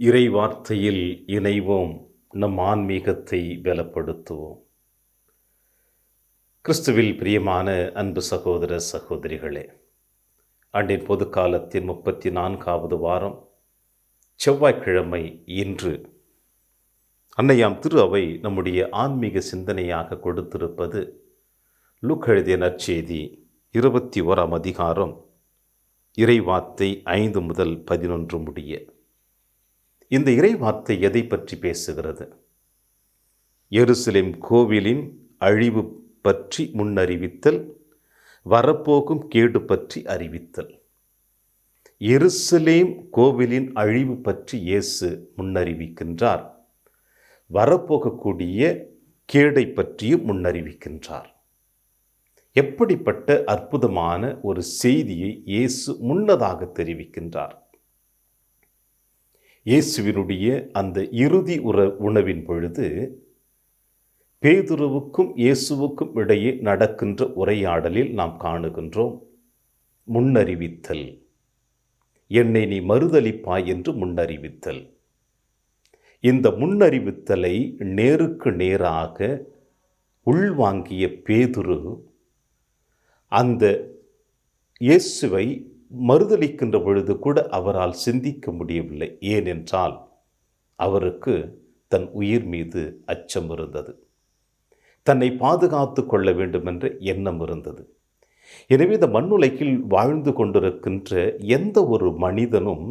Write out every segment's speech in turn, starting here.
இறை வார்த்தையில் இணைவோம், நம் ஆன்மீகத்தை பலப்படுத்துவோம். கிறிஸ்துவில் பிரியமான அன்பு சகோதர சகோதரிகளே, ஆண்டின் பொது காலத்தின் 34வது வாரம் செவ்வாய்க்கிழமை இன்று அன்னையாம் திரு அவை நம்முடைய ஆன்மீக சிந்தனையாக கொடுத்திருப்பது லூக்கா எழுதிய நற்செய்தி 21ஆம் அதிகாரம் இறைவார்த்தை 5 முதல் 11 முடிய. இந்த இறைவார்த்தை எதை பற்றி பேசுகிறது? எருசலேம் கோவிலின் அழிவு பற்றி முன்னறிவித்தல், வரப்போகும் கேடு பற்றி அறிவித்தல். எருசலேம் கோவிலின் அழிவு பற்றி இயேசு முன்னறிவிக்கின்றார், வரப்போகக்கூடிய கேடை பற்றியும் முன்னறிவிக்கின்றார். எப்படிப்பட்ட அற்புதமான ஒரு செய்தியை இயேசு முன்னதாக தெரிவிக்கின்றார். இயேசுவினுடைய அந்த இறுதி உணவின் பொழுது பேதுருவுக்கும் இயேசுவுக்கும் இடையே நடக்கின்ற உரையாடலில் நாம் காணுகின்றோம் முன்னறிவித்தல். என்னை நீ மறுதலிப்பாய் என்று முன்னறிவித்தல். இந்த முன்னறிவித்தலை நேருக்கு நேராக உள்வாங்கிய பேதுரு அந்த இயேசுவை மறுதலிக்கின்ற பொழுது கூட அவரால் சிந்திக்க முடியவில்லை. ஏனென்றால் அவருக்கு தன் உயிர் மீது அச்சம் இருந்தது, தன்னை பாதுகாத்து கொள்ள வேண்டும் என்ற எண்ணம் இருந்தது. எனவே இந்த மண்ணுலகில் வாழ்ந்து கொண்டிருக்கின்ற எந்த ஒரு மனிதனும்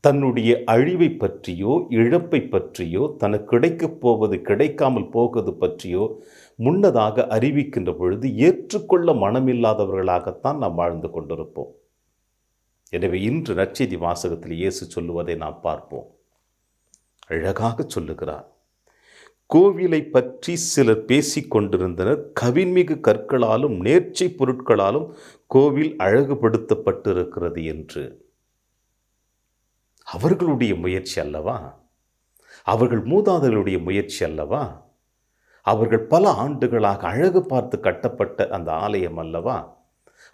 தன்னுடைய அழிவை பற்றியோ இழப்பை பற்றியோ தனக்கு கிடைக்கப் போவது கிடைக்காமல் போவது பற்றியோ முன்னதாக அறிவிக்கின்ற பொழுது ஏற்றுக்கொள்ள மனமில்லாதவர்களாகத்தான் நாம் வாழ்ந்து கொண்டிருப்போம். எனவே இன்று நற்செய்தி வாசகத்தில் இயேசு சொல்லுவதை நாம் பார்ப்போம். அழகாக சொல்லுகிறார். கோவிலை பற்றி சிலர் பேசிக் கொண்டிருந்தனர். கவின்மிகு கற்களாலும் நேர்ச்சை பொருட்களாலும் கோவில் அழகுபடுத்தப்பட்டிருக்கிறது என்று. அவர்களுடைய முயற்சி அல்லவா? அவர்கள் மூதாதையர்களுடைய முயற்சி அல்லவா? அவர்கள் பல ஆண்டுகளாக அழகு பார்த்து கட்டப்பட்ட அந்த ஆலயம் அல்லவா?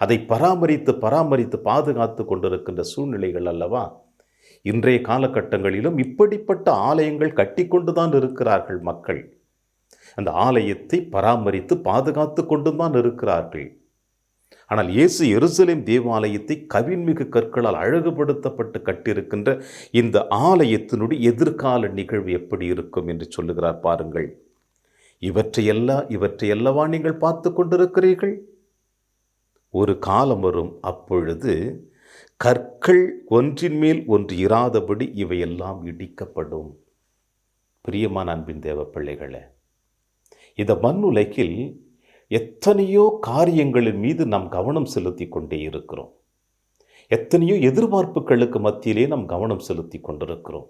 அதை பராமரித்து பாதுகாத்து கொண்டிருக்கின்ற சூழ்நிலைகள் அல்லவா? இன்றைய காலகட்டங்களிலும் இப்படிப்பட்ட ஆலயங்கள் கட்டி கொண்டுதான் இருக்கிறார்கள் மக்கள். அந்த ஆலயத்தை பராமரித்து பாதுகாத்து கொண்டுதான் இருக்கிறார்கள். ஆனால் இயேசு எருசலேம் தேவாலயத்தை கவின்மிகு கற்களால் அழகுபடுத்தப்பட்டு கட்டியிருக்கின்ற இந்த ஆலயத்தினுடைய எதிர்கால நிகழ்வு எப்படி இருக்கும் என்று சொல்லுகிறார். பாருங்கள், இவற்றையல்லவா நீங்கள் பார்த்து கொண்டிருக்கிறீர்கள்? ஒரு காலம் வரும், அப்பொழுது கற்கள் ஒன்றின் மேல் ஒன்று இராதபடி இவையெல்லாம் இடிக்கப்படும். பிரியமான அன்பின் தேவ பிள்ளைகளே, இந்த மண்ணுலகில் எத்தனையோ காரியங்களின் மீது நாம் கவனம் செலுத்தி கொண்டே இருக்கிறோம். எத்தனையோ எதிர்பார்ப்புகளுக்கு மத்தியிலே நாம் கவனம் செலுத்தி கொண்டிருக்கிறோம்.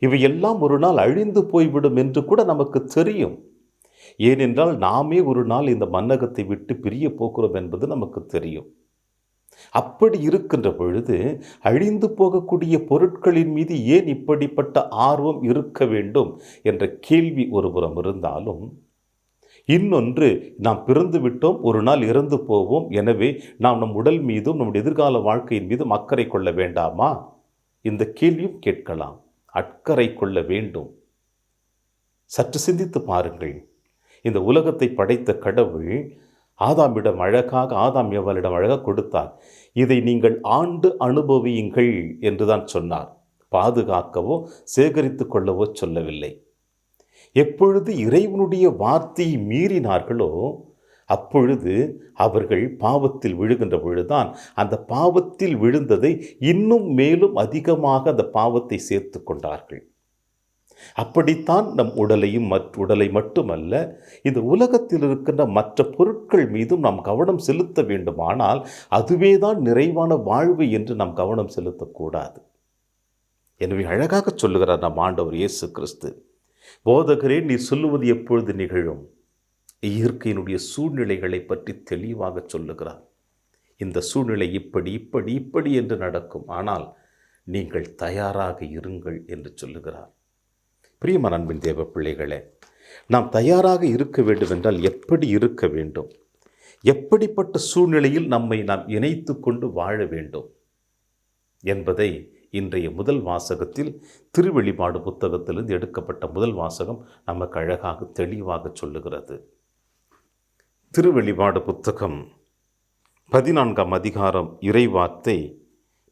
இவையெல்லாம் ஒரு நாள் அழிந்து போய்விடும் என்று கூட நமக்கு தெரியும். ஏனென்றால் நாமே ஒரு நாள் இந்த மண்ணகத்தை விட்டு பிரிய போகிறோம் என்பது நமக்கு தெரியும். அப்படி இருக்கின்ற பொழுது அழிந்து போகக்கூடிய பொருட்களின் மீது ஏன் இப்படிப்பட்ட ஆர்வம் இருக்க வேண்டும் என்ற கேள்வி ஒருபுறம் இருந்தாலும், இன்னொன்று, நாம் பிறந்து விட்டோம், ஒரு நாள் இறந்து போவோம், எனவே நாம் நம் உடல் மீதும் நம்முடைய எதிர்கால வாழ்க்கையின் மீதும் அக்கறை கொள்ள வேண்டாமா? இந்த கேள்வியும் கேட்கலாம். அக்கறை கொள்ள வேண்டும். சற்று சிந்தித்து பாருங்கள். இந்த உலகத்தை படைத்த கடவுள் ஆதாம் ஏவாளிடம் அழகாக கொடுத்தார். இதை நீங்கள் ஆண்டு அனுபவியுங்கள் என்றுதான் சொன்னார். பாதுகாக்கவோ சேகரித்து கொள்ளவோ சொல்லவில்லை. எப்பொழுது இறைவனுடைய வார்த்தையை மீறினார்களோ அப்பொழுது அவர்கள் பாவத்தில் விழுகின்ற பொழுதுதான் அந்த பாவத்தில் விழுந்ததை இன்னும் மேலும் அதிகமாக அந்த பாவத்தை சேர்த்து கொண்டார்கள். அப்படித்தான் நம் உடலை மட்டுமல்ல, இந்த உலகத்தில் இருக்கின்ற மற்ற பொருட்கள் மீதும் நாம் கவனம் செலுத்த வேண்டுமானால் அதுவேதான் நிறைவான வாழ்வு என்று நாம் கவனம் செலுத்தக்கூடாது. எனவே அழகாக சொல்லுகிறார் நம் ஆண்டவர் இயேசு கிறிஸ்து. போதகரே, நீ சொல்லுவது எப்பொழுது நிகழும்? இயற்கையினுடைய சூழ்நிலைகளை பற்றி தெளிவாக சொல்லுகிறார். இந்த சூழ்நிலை இப்படி என்று நடக்கும், ஆனால் நீங்கள் தயாராக இருங்கள் என்று சொல்லுகிறார். பிரியமான அன்பின் தேவ பிள்ளைகளே, நாம் தயாராக இருக்க வேண்டும் என்றால் எப்படி இருக்க வேண்டும்? எப்படிப்பட்ட சூழ்நிலையில் நம்மை நாம் இணைத்து கொண்டு வாழ வேண்டும் என்பதை இன்றைய முதல் வாசகத்தில் திருவெளிப்பாடு புத்தகத்திலிருந்து எடுக்கப்பட்ட முதல் வாசகம் நமக்கு அழகாக தெளிவாக சொல்லுகிறது. திருவெளிப்பாடு புத்தகம் 14ஆம் அதிகாரம் இறைவார்த்தை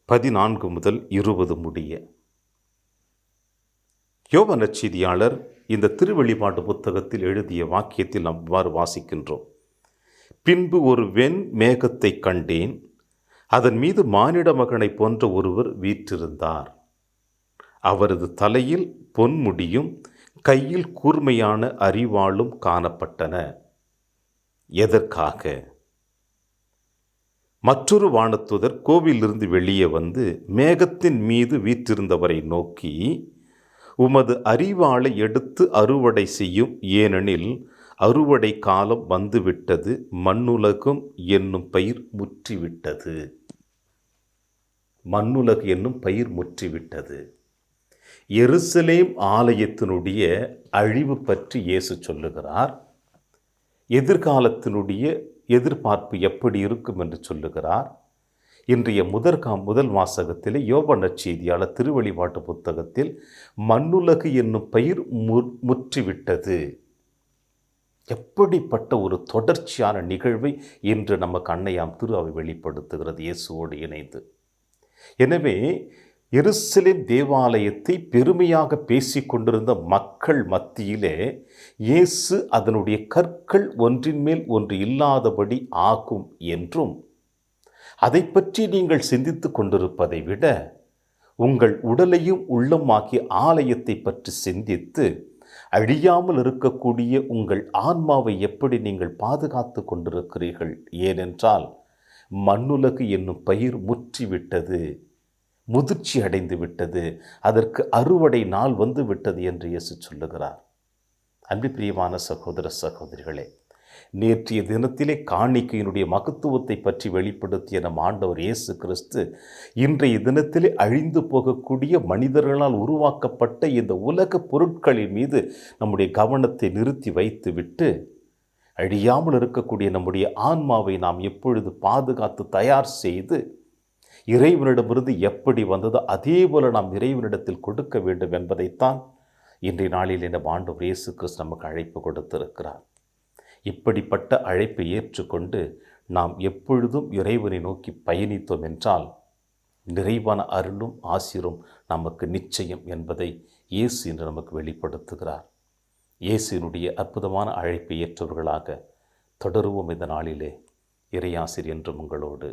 14 முதல் 20 முடிய. யோவான் நற்செய்தியாளர் இந்த திருவெளிப்பாடு புத்தகத்தில் எழுதிய வாக்கியத்தில் நாம் இவ்வாறு வாசிக்கின்றோம். பின்பு ஒரு வெண் மேகத்தை கண்டேன், அதன் மீது மானிட மகனை போன்ற ஒருவர் வீற்றிருந்தார். அவரது தலையில் பொன்முடியும் கையில் கூர்மையான அரிவாளும் காணப்பட்டன. எதற்காக? மற்றொரு வானதூதர் கோவிலிருந்து வெளியே வந்து மேகத்தின் மீது வீற்றிருந்தவரை நோக்கி, உமது அரிவாளை எடுத்து அறுவடை செய்யும், ஏனெனில் அறுவடை காலம் வந்துவிட்டது, மண்ணுலகம் என்னும் பயிர் முற்றிவிட்டது. மண்ணுலகு என்னும் பயிர் முற்றிவிட்டது. எருசலேம் ஆலயத்தினுடைய அழிவு பற்றி இயேசு சொல்லுகிறார். எதிர்காலத்தினுடைய எதிர்பார்ப்பு எப்படி இருக்கும் என்று சொல்லுகிறார். இன்றைய முதல் வாசகத்திலே யோவான் நற்செய்தியாளர் திருவெளிப்பாட்டு புத்தகத்தில் மண்ணுலகு என்னும் பயிர் முற்றிவிட்டது. எப்படிப்பட்ட ஒரு தொடர்ச்சியான நிகழ்வை இன்று நமக்கு அன்னையாம் திரு அவை வெளிப்படுத்துகிறது இயேசுவோடு இணைந்து. எனவே எருசலேம் தேவாலயத்தை பெருமையாக பேசிக்கொண்டிருந்த மக்கள் மத்தியிலே இயேசு அதனுடைய கற்கள் ஒன்றின் மேல் ஒன்று இல்லாதபடி ஆகும் என்றும், அதை பற்றி நீங்கள் சிந்தித்து கொண்டிருப்பதை விட உங்கள் உடலையும் உள்ளமாகிய ஆலயத்தை பற்றி சிந்தித்து அழியாமல் இருக்கக்கூடிய உங்கள் ஆன்மாவை எப்படி நீங்கள் பாதுகாத்து கொண்டிருக்கிறீர்கள்? ஏனென்றால் மண்ணுலகு என்னும் பயிர் முற்றிவிட்டது, முதிர்ச்சி அடைந்து விட்டது, அதற்கு அறுவடை நாள் வந்து விட்டது என்று இயேசு சொல்லுகிறார். அன்பு பிரியமான சகோதர சகோதரிகளே, நேற்றைய தினத்திலே காணிக்கையினுடைய மகத்துவத்தை பற்றி வெளிப்படுத்திய நம் ஆண்டவர் இயேசு கிறிஸ்து இன்றைய தினத்திலே அழிந்து போகக்கூடிய மனிதர்களால் உருவாக்கப்பட்ட இந்த உலக பொருட்களின் மீது நம்முடைய கவனத்தை நிறுத்தி வைத்துவிட்டு அழியாமல் இருக்கக்கூடிய நம்முடைய ஆன்மாவை நாம் எப்பொழுது பாதுகாத்து தயார் செய்து இறைவனிடமிருந்து எப்படி வந்ததோ அதே போல நாம் இறைவனிடத்தில் கொடுக்க வேண்டும் என்பதைத்தான் இன்றைய நாளில் இந்த ஆண்டவர் இயேசு கிறிஸ்து நமக்கு அழைப்பு கொடுத்திருக்கிறார். இப்படிப்பட்ட அழைப்பை ஏற்றுக்கொண்டு நாம் எப்பொழுதும் இறைவனை நோக்கி பயணித்தோம் என்றால் நிறைவான அருளும் ஆசீரும் நமக்கு நிச்சயம் என்பதை இயேசு இன்று நமக்கு வெளிப்படுத்துகிறார். இயேசுவினுடைய அற்புதமான அழைப்பை ஏற்றவர்களாக தொடருவோம் இந்த நாளிலே. இறையாசிர் என்றும் உங்களோடு.